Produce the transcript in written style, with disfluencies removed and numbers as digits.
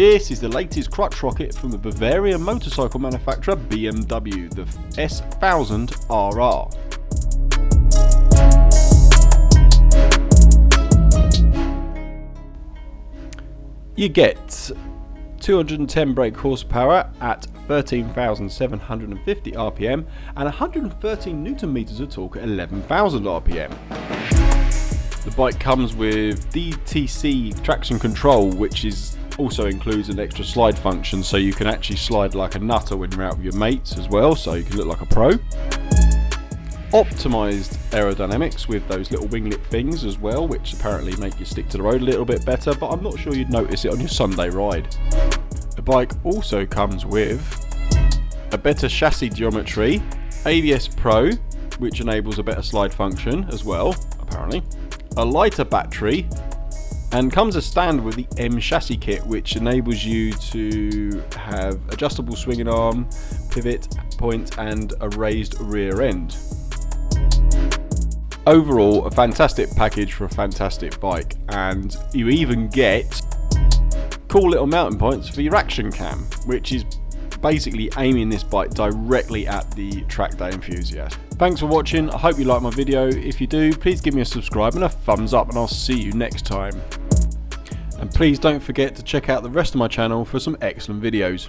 This is the latest crutch rocket from the Bavarian motorcycle manufacturer BMW, the S1000RR. You get 210 brake horsepower at 13,750 RPM and 113 Newton meters of torque at 11,000 RPM. The bike comes with DTC traction control, which also includes an extra slide function, so you can actually slide like a nutter when you're out with your mates as well, so you can look like a pro. Optimised aerodynamics with those little winglet things as well, which apparently make you stick to the road a little bit better, but I'm not sure you'd notice it on your Sunday ride. The bike also comes with a better chassis geometry, ABS Pro, which enables a better slide function as well, apparently, a lighter battery, and comes as standard with the M chassis kit, which enables you to have adjustable swinging arm, pivot point and a raised rear end. Overall, a fantastic package for a fantastic bike, and you even get cool little mounting points for your action cam, which is basically aiming this bike directly at the track day enthusiast. Thanks for watching. I hope you liked my video. If you do, please give me a subscribe and a thumbs up, and I'll see you next time. And please don't forget to check out the rest of my channel for some excellent videos.